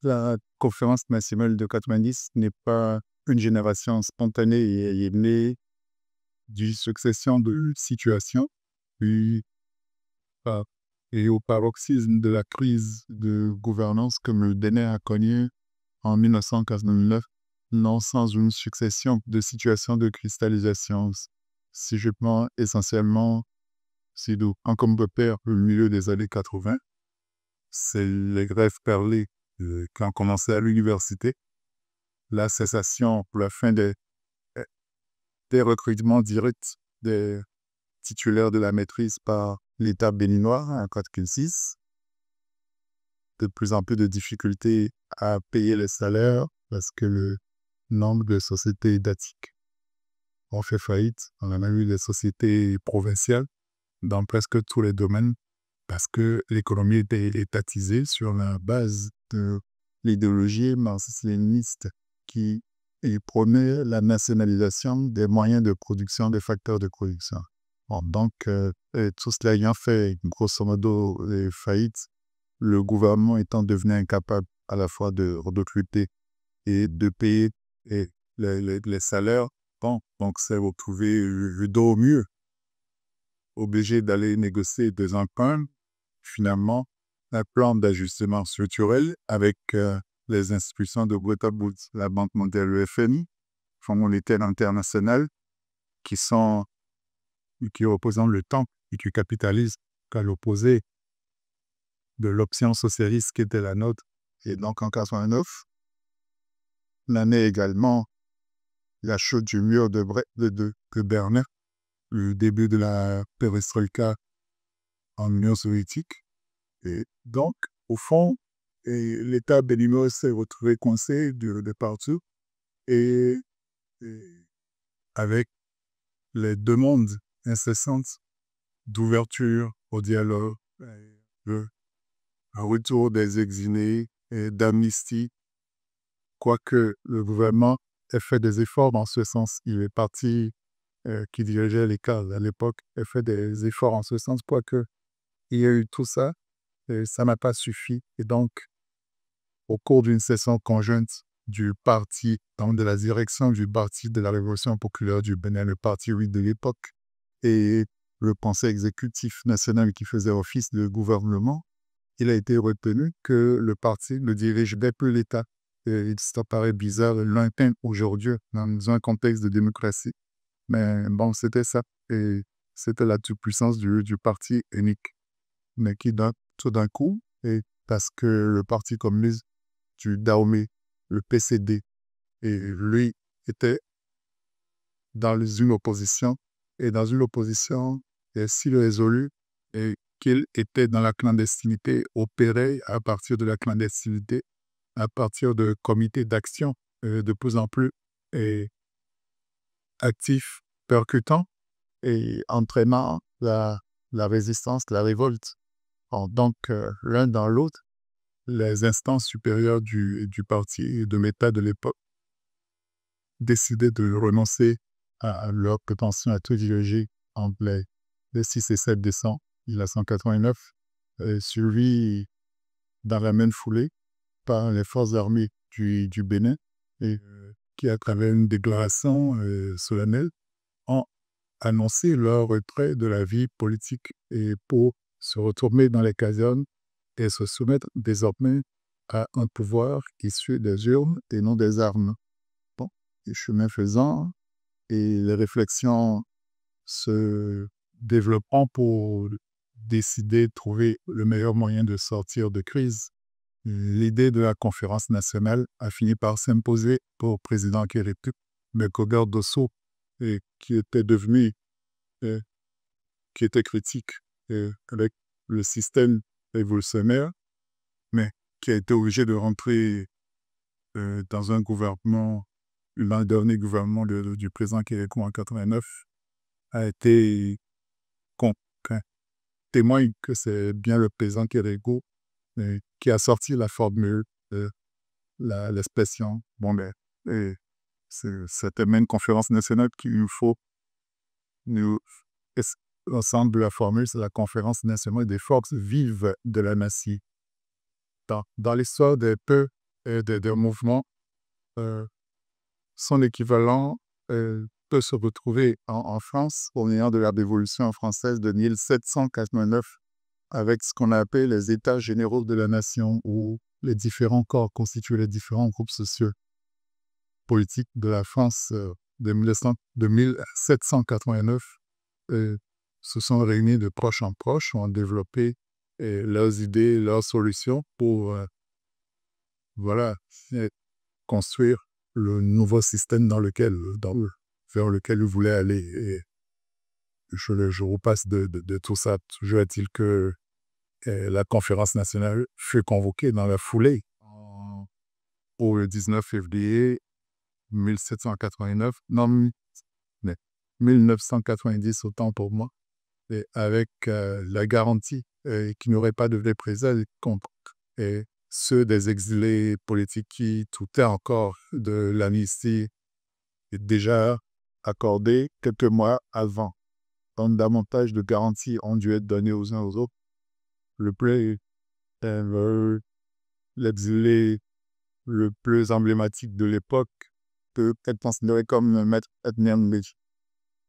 La conférence nationale de 90 n'est pas une génération spontanée et est née d'une succession de situations, puis par- et au paroxysme de la crise de gouvernance que le Bénin a connue en 1989, non sans une succession de situations de cristallisation. Si je prends essentiellement Sidou en comme repère au milieu des années 80, c'est les grèves perlées qui ont commencé à l'université, la cessation pour la fin des recrutements directs des titulaires de la maîtrise par l'État béninois en 1986, de plus en plus de difficultés à payer les salaires parce que le nombre de sociétés étatiques ont fait faillite. On en a eu des sociétés provinciales dans presque tous les domaines parce que l'économie était étatisée sur la base de l'idéologie marxiste-léniniste qui prônait la nationalisation des moyens de production, des facteurs de production. Bon, donc, tout cela ayant fait grosso modo faillite, le gouvernement étant devenu incapable à la fois de recruter et de payer les salaires, bon, donc s'est retrouvé le dos au mur, obligé d'aller négocier des emprunts, finalement, un plan d'ajustement structurel avec les institutions de Bretton Woods, la Banque mondiale, le FMI, Fonds monétaire international, qui représentent le temps et du capitalisme qu'à l'opposé de l'option socialiste qui était la nôtre. Et donc en 89, l'année également, la chute du mur de Berlin, le début de la perestroïka en Union soviétique. Et donc, au fond, l'État béninois s'est retrouvé coincé de partout et, et avec les demandes incessantes d'ouverture au dialogue, le retour des exilés et d'amnistie, quoique le gouvernement ait fait des efforts dans ce sens. Il est parti qui dirigeait l'école à l'époque ait fait des efforts en ce sens, quoique il y a eu tout ça, et ça n'a pas suffi. Et donc, au cours d'une session conjointe du parti, donc de la direction du parti de la Révolution populaire du Bénin, le parti oui de l'époque, et le conseil exécutif national qui faisait office de gouvernement, il a été retenu que le parti ne dirigeait plus l'État. Et ça paraît bizarre et lointain aujourd'hui dans un contexte de démocratie. Mais bon, c'était ça. Et c'était la toute-puissance du parti unique. Mais qui, tout d'un coup, et parce que le parti communiste du Dahomey, le PCD, et lui était dans une opposition, et dans une opposition si résolue, et qu'il était dans la clandestinité, opérait à partir de la clandestinité, à partir de comités d'action de plus en plus actifs, percutants, et entraînant la résistance, la révolte. Bon, donc, l'un dans l'autre, les instances supérieures du parti et de l'État de l'époque décidaient de renoncer à leur prétention à tout diriger entre les 6 et 7 décembre 1989, suivi dans la même foulée par les forces armées du Bénin, et qui, à travers une déclaration solennelle, ont annoncé leur retrait de la vie politique et pour se retourner dans les casernes et se soumettre désormais à un pouvoir issu des urnes et non des armes. Bon, et chemin faisant, et les réflexions se développant pour décider de trouver le meilleur moyen de sortir de crise, l'idée de la conférence nationale a fini par s'imposer pour président Kérétu, mais Kogar Dosso, qui était devenu, euh, qui était critique avec le système révolutionnaire, mais qui a été obligé de rentrer dans un gouvernement, le dernier gouvernement du président Kérékou en 89, a été contraint. Témoigne que c'est bien le président Kérékou qui a sorti la formule, l'expression. Bon, ben, c'était même une conférence nationale qu'il nous faut, nous, l'ensemble de la formule, c'est la conférence nationale des forces vives de la nation. Dans l'histoire des peuples et des mouvements, son équivalent peut se retrouver en France au moment de la Révolution française de 1789 avec ce qu'on a appelé les États généraux de la nation où les différents corps constitués les différents groupes sociaux politiques de la France de 1789 se sont réunis de proche en proche, ont développé leurs idées, leurs solutions pour voilà, construire le nouveau système vers lequel ils voulaient aller. Et je repasse de tout ça. Toujours est-il que la conférence nationale fut convoquée dans la foulée pour le 19 février 1789, non, 1990 autant pour moi, et avec la garantie qu'il n'y aurait pas de représailles contre ceux des exilés politiques qui doutaient encore de l'amnistie déjà accordée quelques mois avant. Donc, davantage de garanties ont dû être données aux uns aux autres. L'exilé le plus emblématique de l'époque peut être considéré comme Maître Edmond Mbeki,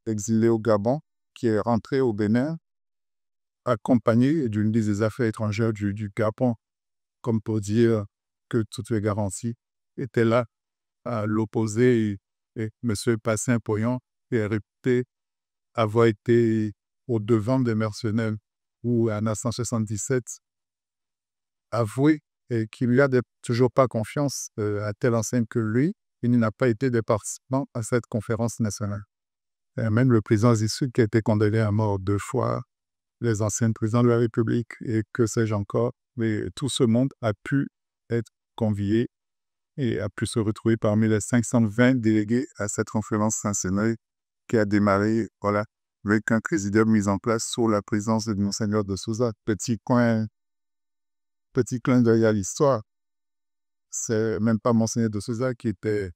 exilé au Gabon, qui est rentré au Bénin accompagné d'une ministre des Affaires étrangères du Gabon, comme pour dire que toutes les garanties étaient là. À l'opposé, et M. Passin-Poyon est réputé avoir été au devant des mercenaires, où en 1977, avoué qu'il lui a toujours pas confiance à telle enseigne que lui, il n'a pas été des participants à cette conférence nationale. Et même le président Zissou, qui a été condamné à mort 2 fois, les anciens présidents de la République et que sais-je encore, mais tout ce monde a pu être convié et a pu se retrouver parmi les 520 délégués à cette conférence nationale qui a démarré, voilà, avec un président mis en place sous la présence de Monseigneur de Souza. Petit clin d'œil à l'histoire. C'est même pas Monseigneur de Souza qui était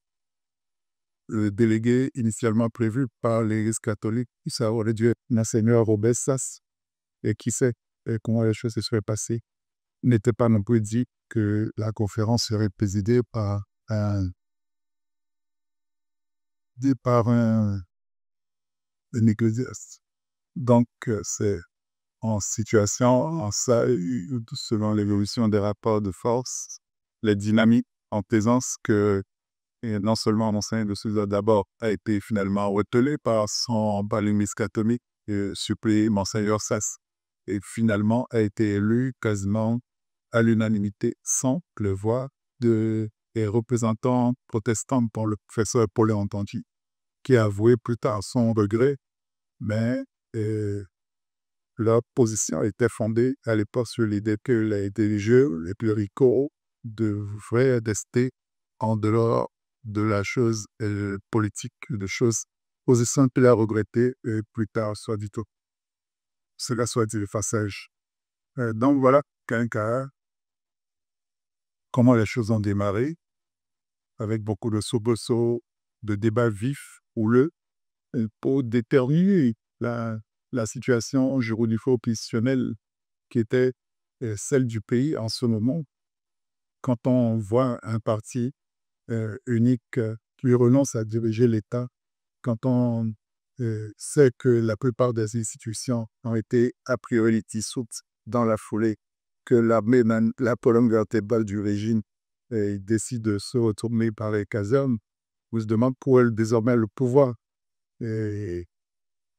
le délégué initialement prévu par l'Église catholique. Ça aurait dû être Monseigneur Robert Sass. Et qui sait comment les choses se seraient passées. Il n'était pas non plus dit que la conférence serait présidée par un ecclésiaste. Donc, c'est en situation, selon l'évolution des rapports de force, les dynamiques en présence que non seulement Monseigneur de Souza d'abord a été finalement retelé par l'Église catholique, suppléé Monseigneur Sass, et finalement a été élu quasiment à l'unanimité sans le voix des représentants protestants pour le professeur Paulin Tanti, qui a avoué plus tard son regret, mais leur position était fondée à l'époque sur l'idée que les religieux, les cléricaux, devraient rester en dehors de la chose politique, de choses, position qu'il a regrettée plus tard, soit du tout. Cela soit dit de passage. Donc voilà, comment les choses ont démarré, avec beaucoup de soubresauts, de débats vifs, houleux, pour déterminer la situation juridico-positionnelle qui était celle du pays en ce moment. Quand on voit un parti unique qui renonce à diriger l'État, quand on sait que la plupart des institutions ont été a priori dissoutes dans la foulée, que la colonne vertébrale du régime décide de se retourner par les casernes, on se demande pour elle désormais le pouvoir. Et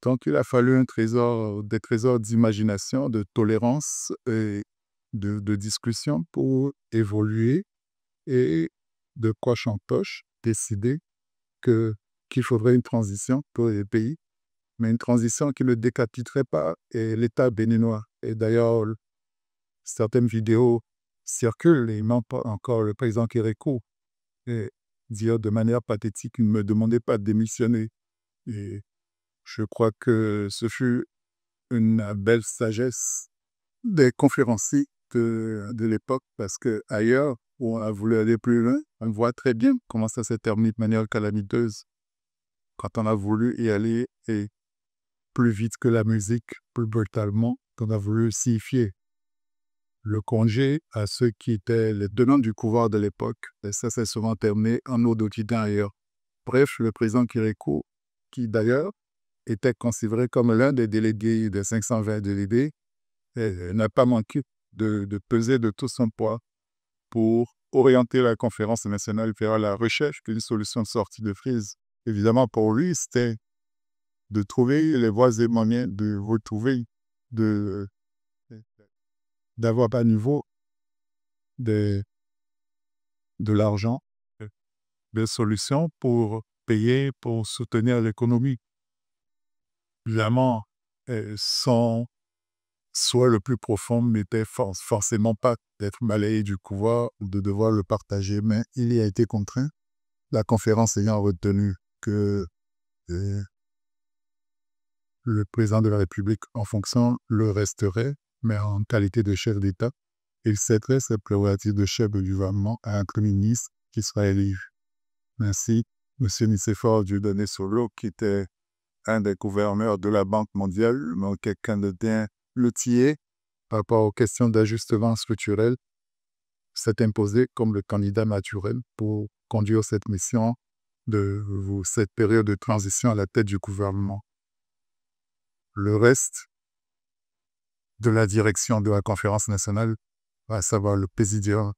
donc il a fallu des trésors d'imagination, de tolérance et de discussion pour évoluer et de poche en poche décider qu'il faudrait une transition pour les pays, mais une transition qui ne décapiterait pas l'État béninois. Et d'ailleurs, certaines vidéos circulent et même pas encore le président Kérékou dire de manière pathétique qu'il ne me demandait pas de démissionner. Et je crois que ce fut une belle sagesse des conférenciers de l'époque, parce qu'ailleurs, où on a voulu aller plus loin, on voit très bien comment ça s'est terminé de manière calamiteuse. Quand on a voulu y aller et plus vite que la musique, plus brutalement, qu'on a voulu signifier le congé à ceux qui étaient les tenants du pouvoir de l'époque. Et ça s'est souvent terminé en eau d'Occident ailleurs. Bref, le président Kérékou, qui d'ailleurs était considéré comme l'un des délégués, des 520 délégués, n'a pas manqué de peser de tout son poids pour orienter la conférence nationale vers la recherche d'une solution de sortie de crise. Évidemment, pour lui, c'était de trouver les voies et moyens de retrouver, d'avoir à nouveau de l'argent, des solutions pour payer, pour soutenir l'économie. Évidemment, son souhait le plus profond n'était forcément pas d'être balayé du pouvoir ou de devoir le partager, mais il y a été contraint, la conférence ayant retenu que le président de la République en fonction le resterait, mais en qualité de chef d'État, il céderait ses prérogatives de chef de gouvernement à un Premier ministre qui sera élu. Ainsi, M. Nicéphore Dieudonné Solo, qui était un des gouverneurs de la Banque mondiale, mais quelqu'un de bien loutier par rapport aux questions d'ajustement structurel, s'est imposé comme le candidat naturel pour conduire cette mission cette période de transition à la tête du gouvernement. Le reste de la direction de la conférence nationale, à savoir le présidium,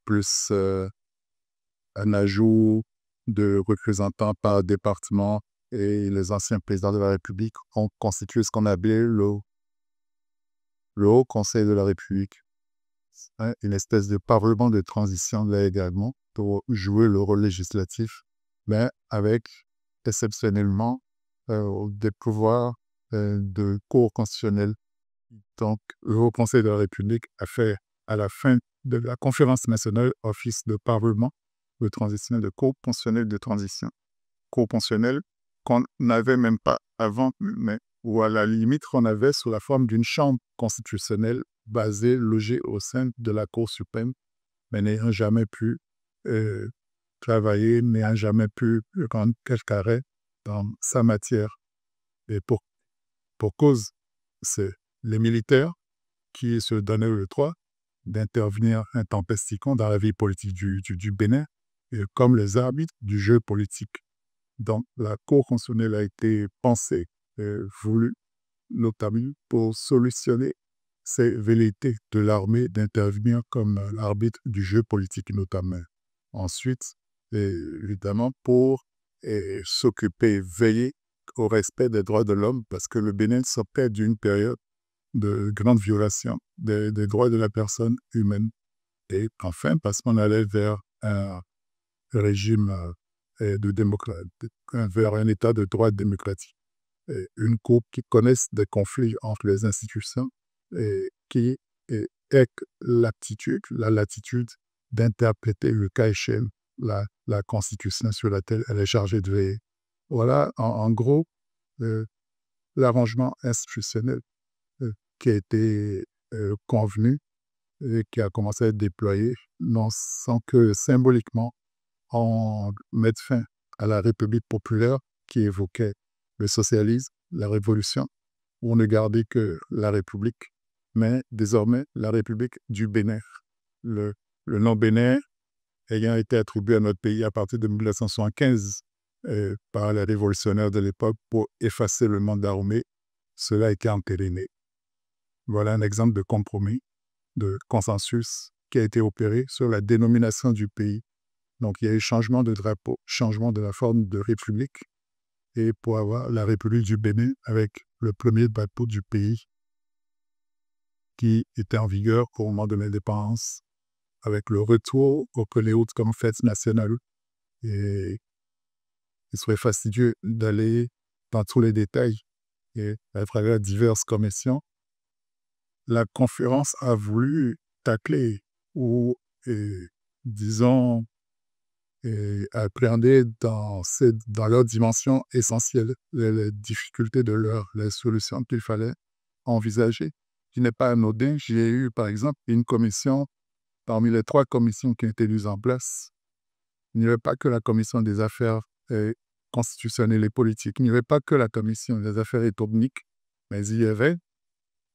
plus un ajout de représentants par département et les anciens présidents de la République, ont constitué ce qu'on appelait le Haut Conseil de la République. Une espèce de parlement de transition là également pour jouer le rôle législatif, mais avec exceptionnellement des pouvoirs de cour constitutionnelle. Donc, le Haut Conseil de la République a fait, à la fin de la conférence nationale, office de parlement de transition, de cour constitutionnelle de transition. Cour constitutionnelle qu'on n'avait même pas avant, mais ou à la limite qu'on avait sous la forme d'une chambre constitutionnelle basée, logée au sein de la Cour suprême, mais n'ayant jamais pu travailler, n'ayant jamais pu rendre quelque arrêt dans sa matière. Et pour cause, c'est les militaires qui se donnaient le droit d'intervenir intempestivement dans la vie politique du Bénin, et comme les arbitres du jeu politique. Donc, la Cour constitutionnelle a été pensée, voulue, notamment pour solutionner ces velléités de l'armée d'intervenir comme l'arbitre du jeu politique notamment. Ensuite, évidemment, pour s'occuper, veiller au respect des droits de l'homme, parce que le Bénin sortait d'une période de grande violation des droits de la personne humaine. Et enfin, parce qu'on allait vers un régime vers un état de droit démocratique. Et une cour qui connaisse des conflits entre les institutions et qui ait la latitude d'interpréter le cas échéant la constitution sur laquelle elle est chargée de veiller. Voilà, en gros, l'arrangement institutionnel qui a été convenu et qui a commencé à être déployé, non sans que symboliquement on mette fin à la République populaire qui évoquait le socialisme, la révolution, où on ne gardait que la République, mais désormais la République du Bénin. Le nom Bénin ayant été attribué à notre pays à partir de 1975 par les révolutionnaires de l'époque pour effacer le mandat armé, cela a été entériné. Voilà un exemple de compromis, de consensus qui a été opéré sur la dénomination du pays. Donc, il y a eu changement de drapeau, changement de la forme de république, et pour avoir la République du Bénin avec le premier drapeau du pays qui était en vigueur au moment de l'indépendance, avec le retour au Coléoute comme fête nationale. Et il serait fastidieux d'aller dans tous les détails et à travers diverses commissions. La conférence a voulu tacler ou, disons, appréhender dans leur dimension essentielle les difficultés de les solutions qu'il fallait envisager. Qui n'est pas anodin. J'ai eu, par exemple, une commission, parmi les 3 commissions qui ont été mises en place. Il n'y avait pas que la commission des affaires constitutionnelles et politiques. Il n'y avait pas que la commission des affaires économiques, mais il y avait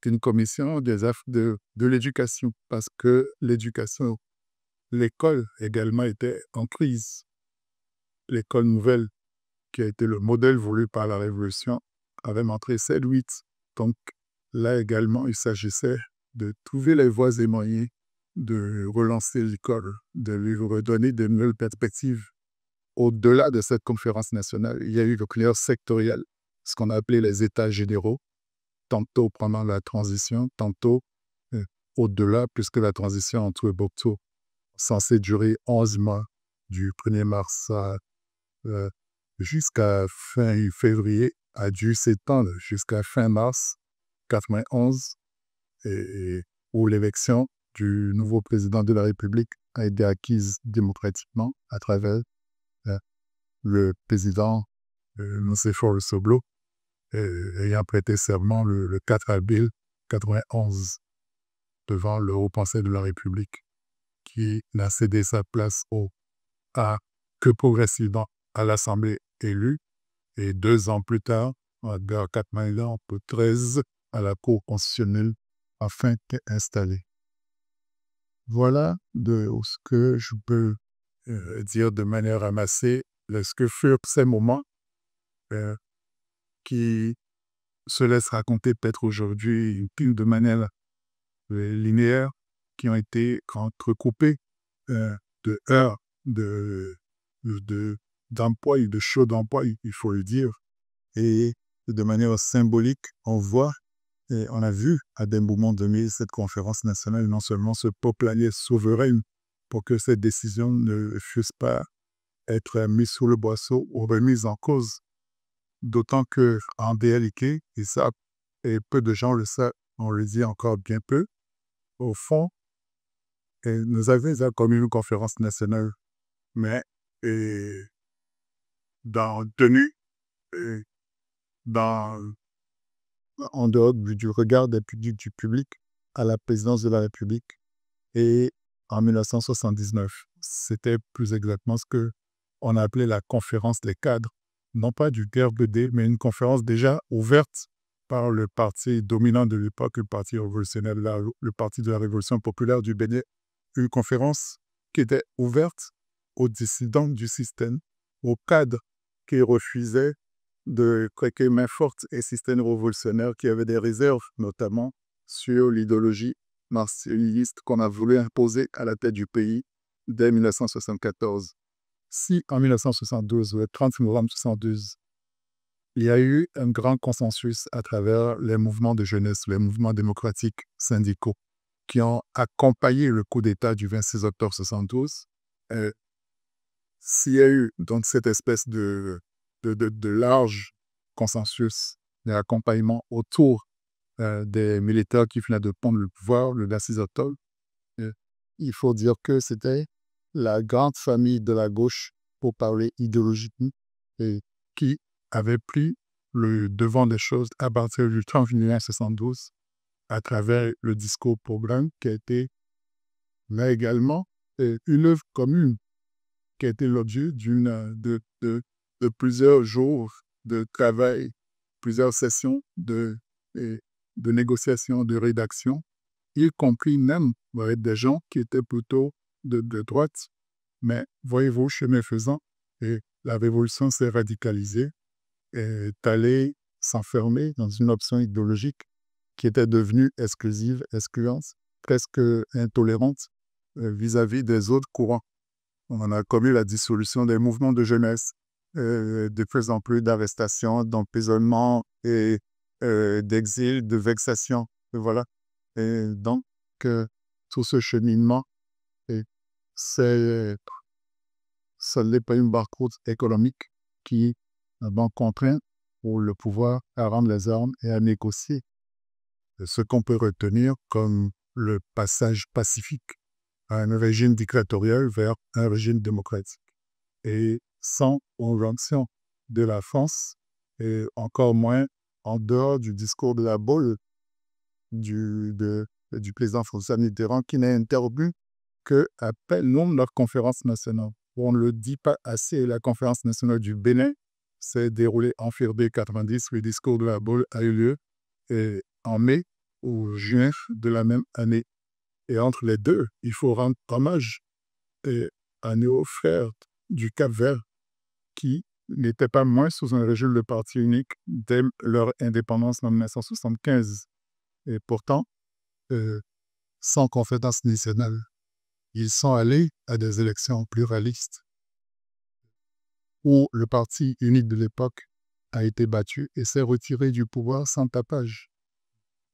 une commission de l'éducation, parce que l'éducation, l'école également était en crise. L'école nouvelle, qui a été le modèle voulu par la Révolution, avait montré ses limites. Donc là également, il s'agissait de trouver les voies et moyens de relancer l'école, de lui redonner de nouvelles perspectives. Au-delà de cette conférence nationale, il y a eu le clair sectoriel, ce qu'on a appelé les États généraux, tantôt pendant la transition, tantôt euh, au-delà, puisque la transition entre Bocteau, censée durer 11 mois, du 1er mars jusqu'à fin février, a dû s'étendre jusqu'à fin mars 91, et où l'élection du nouveau président de la République a été acquise démocratiquement à travers le président Nicéphore Soblo, ayant prêté serment le 4 avril 91 devant le haut conseil de la République, qui n'a cédé sa place que progressivement à l'Assemblée élue, et 2 ans plus tard, en 1993, à la Cour constitutionnelle, afin qu'est installée. Voilà ce que je peux dire de manière amassée, ce que furent ces moments qui se laissent raconter peut-être aujourd'hui de manière linéaire, qui ont été entrecoupés de heures d'emploi et de shows d'emploi, il faut le dire. Et de manière symbolique, on a vu à des moments donnés cette conférence nationale non seulement se proclamer souveraine pour que ces décisions ne fussent pas être mises sous le boisseau ou remises en cause. D'autant qu'en réalité, et peu de gens le savent, on le dit encore bien peu, au fond, nous avions comme une conférence nationale, mais tenue en dehors du regard du public, à la présidence de la République. Et en 1979, c'était plus exactement ce qu'on a appelé la conférence des cadres, non pas du RBD, mais une conférence déjà ouverte par le parti dominant de l'époque, le Parti révolutionnaire, le Parti de la Révolution populaire du Bénin. Une conférence qui était ouverte aux dissidents du système, aux cadres qui refusaient de craquer main forte et système révolutionnaire, qui avait des réserves, notamment sur l'idéologie martialiste qu'on a voulu imposer à la tête du pays dès 1974. Si en 1972, le 30 novembre 1972, il y a eu un grand consensus à travers les mouvements de jeunesse, les mouvements démocratiques syndicaux, qui ont accompagné le coup d'État du 26 octobre 1972, s'il y a eu donc cette espèce de large consensus d'accompagnement autour des militaires qui venaient de prendre le pouvoir le 26 octobre, il faut dire que c'était la grande famille de la gauche, pour parler idéologiquement, et qui avait pris le devant des choses à partir du 30 juillet 1972, à travers le discours programme, qui a été là également une œuvre commune, qui a été l'objet de plusieurs jours de travail, plusieurs sessions de négociation, de rédaction, y compris même avec des gens qui étaient plutôt de droite. Mais voyez-vous, chemin faisant, la révolution s'est radicalisée et est allée s'enfermer dans une option idéologique qui était devenue exclusive, excluante, presque intolérante vis-à-vis des autres courants. On en a connu la dissolution des mouvements de jeunesse, de plus en plus d'arrestations, d'emprisonnements et d'exil, de vexation. Et voilà. Et donc, tout ce cheminement, ce n'est pas une barre-route économique qui va contraint pour le pouvoir à rendre les armes et à négocier ce qu'on peut retenir comme le passage pacifique à un régime dictatorial vers un régime démocratique. Et sans conjonction de la France, et encore moins en dehors du discours de la boule du président François Mitterrand, qui n'est intervenu qu'après notre conférence nationale. On ne le dit pas assez, la conférence nationale du Bénin s'est déroulée en février 90, le discours de la boule a eu lieu en mai ou juin de la même année. Et entre les deux, il faut rendre hommage à nos frères du Cap-Vert qui n'étaient pas moins sous un régime de parti unique dès leur indépendance en 1975. Et pourtant, euh, sans conférence nationale, ils sont allés à des élections pluralistes où le parti unique de l'époque a été battu et s'est retiré du pouvoir sans tapage.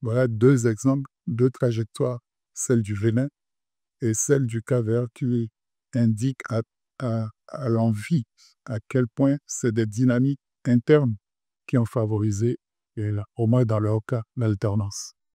Voilà deux exemples, deux trajectoires, celle du Bénin et celle du Cap-Vert qui indiquent à l'envi à quel point c'est des dynamiques internes qui ont favorisé, et là, au moins dans leur cas, l'alternance.